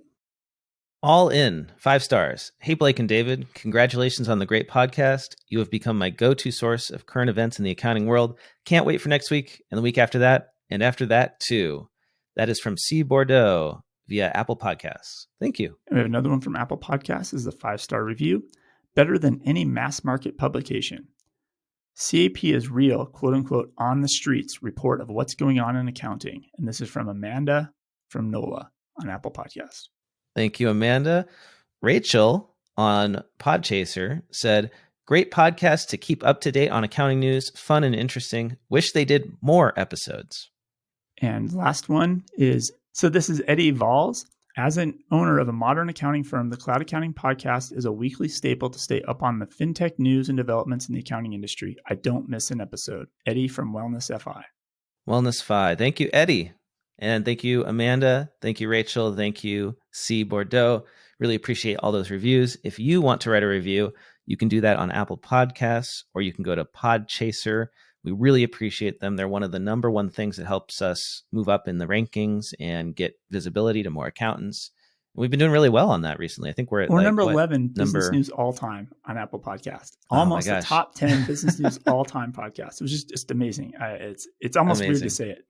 All in, 5 stars. Hey, Blake and David, congratulations on the great podcast. You have become my go-to source of current events in the accounting world. Can't wait for next week and the week after that, and after that too. That is from C. Bordeaux via Apple Podcasts. Thank you. And we have another one from Apple Podcasts. This is a 5-star review. Better than any mass market publication. CAP is real, quote unquote, on the streets report of what's going on in accounting. And this is from Amanda from NOLA on Apple Podcasts. Thank you, Amanda. Rachel on Podchaser said, great podcast to keep up to date on accounting news. Fun and interesting. Wish they did more episodes. And last one is, so this is Eddie Valls. As an owner of a modern accounting firm, the Cloud Accounting Podcast is a weekly staple to stay up on the fintech news and developments in the accounting industry. I don't miss an episode. Eddie from Wellness FI. Wellness FI. Thank you, Eddie. And thank you, Amanda. Thank you, Rachel. Thank you, C. Bordeaux. Really appreciate all those reviews. If you want to write a review, you can do that on Apple Podcasts, or you can go to Podchaser. We really appreciate them. They're one of the number one things that helps us move up in the rankings and get visibility to more accountants. We've been doing really well on that recently. I think we're at number 11 business news all time on Apple Podcast. Almost a top 10 business news all time podcast. It was just amazing. It's almost weird to say it.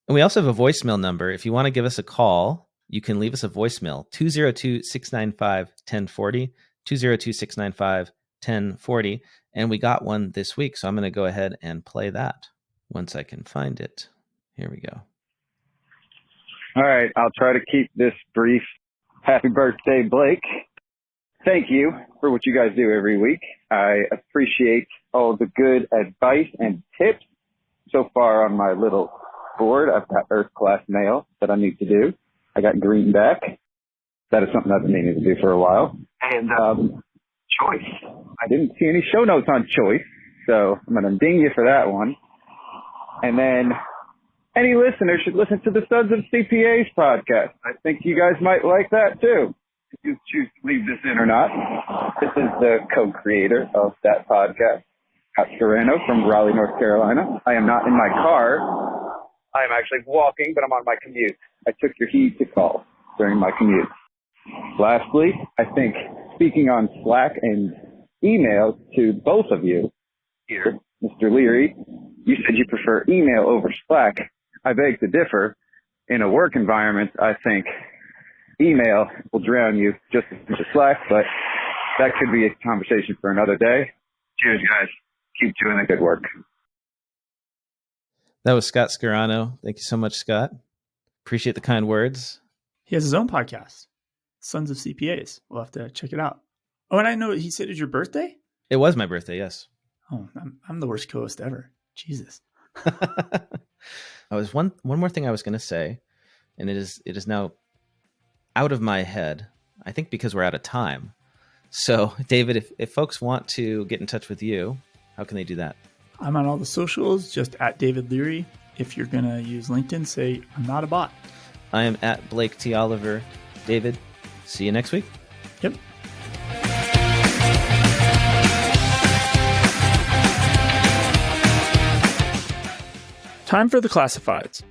And we also have a voicemail number. If you want to give us a call, you can leave us a voicemail, 202-695-1040, 202-695-1040. And we got one this week, so I'm going to go ahead and play that once I can find it. Here we go. All right, I'll try to keep this brief. Happy birthday, Blake. Thank you for what you guys do every week. I appreciate all the good advice and tips. So far on my little board, I've got Earth Class Mail that I need to do. I got Greenback. That is something I've been meaning to do for a while. And Choice. I didn't see any show notes on Choice, so I'm going to ding you for that one. And then any listener should listen to the Sons of CPAs podcast. I think you guys might like that too, if you choose to leave this in or not. This is the co-creator of that podcast, Scott Serrano from Raleigh, North Carolina. I am not in my car. I am actually walking, but I'm on my commute. I took your heed to call during my commute. Lastly, I think speaking on Slack and email to both of you here, Mr. Leary, you said you prefer email over Slack. I beg to differ. In a work environment, I think email will drown you just as much as Slack, but that could be a conversation for another day. Cheers, guys. Keep doing the good work. That was Scott Scarano. Thank you so much, Scott. Appreciate the kind words. He has his own podcast, Sons of CPAs. We'll have to check it out. Oh, and I know he said it was your birthday? It was my birthday, yes. Oh, I'm the worst co-host ever. Jesus. I was one more thing I was going to say, and it is now out of my head. I think because we're out of time. So, David, if folks want to get in touch with you, how can they do that? I'm on all the socials, just at David Leary. If you're going to use LinkedIn, say, I'm not a bot. I am at Blake T. Oliver. David, see you next week. Yep. Time for the classifieds.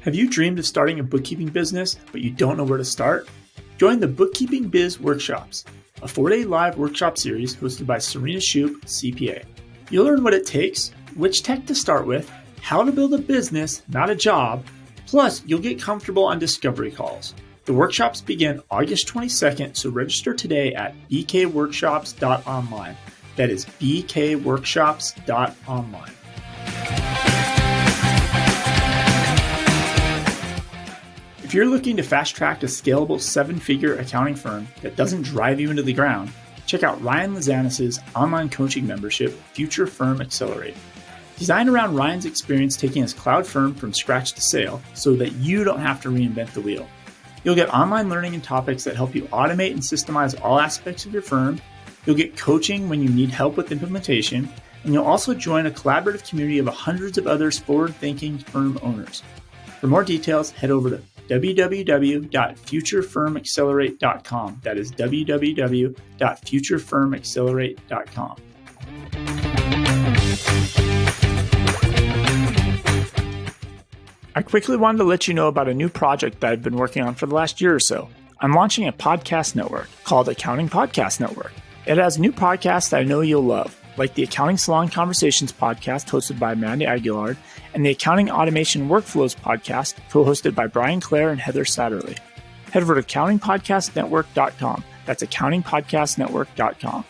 Have you dreamed of starting a bookkeeping business, but you don't know where to start? Join the Bookkeeping Biz Workshops, a 4-day live workshop series hosted by Serena Shoup, CPA. You'll learn what it takes, which tech to start with, how to build a business, not a job, plus you'll get comfortable on discovery calls. The workshops begin August 22nd, so register today at bkworkshops.online. That is bkworkshops.online. If you're looking to fast-track a scalable 7-figure accounting firm that doesn't drive you into the ground, check out Ryan Lazanis' online coaching membership, Future Firm Accelerate. Designed around Ryan's experience taking his cloud firm from scratch to sale so that you don't have to reinvent the wheel. You'll get online learning and topics that help you automate and systemize all aspects of your firm. You'll get coaching when you need help with implementation. And you'll also join a collaborative community of hundreds of other forward-thinking firm owners. For more details, head over to www.futurefirmaccelerate.com. That is www.futurefirmaccelerate.com. I quickly wanted to let you know about a new project that I've been working on for the last year or so. I'm launching a podcast network called Accounting Podcast Network. It has new podcasts that I know you'll love, like the Accounting Salon Conversations podcast hosted by Amanda Aguilar and the Accounting Automation Workflows podcast co-hosted by Brian Clare and Heather Satterley. Head over to accountingpodcastnetwork.com. That's accountingpodcastnetwork.com.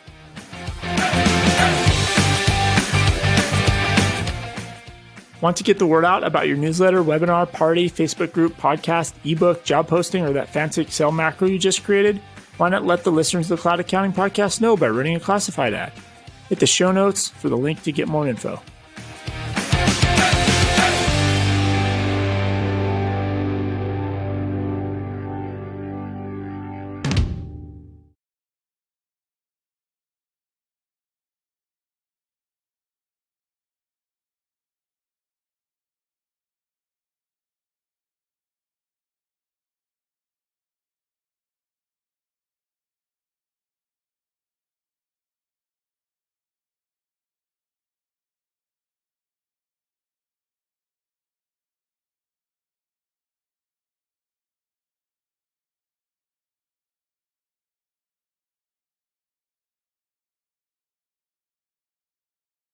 Want to get the word out about your newsletter, webinar, party, Facebook group, podcast, ebook, job posting, or that fancy Excel macro you just created? Why not let the listeners of the Cloud Accounting Podcast know by running a classified ad? Hit the show notes for the link to get more info.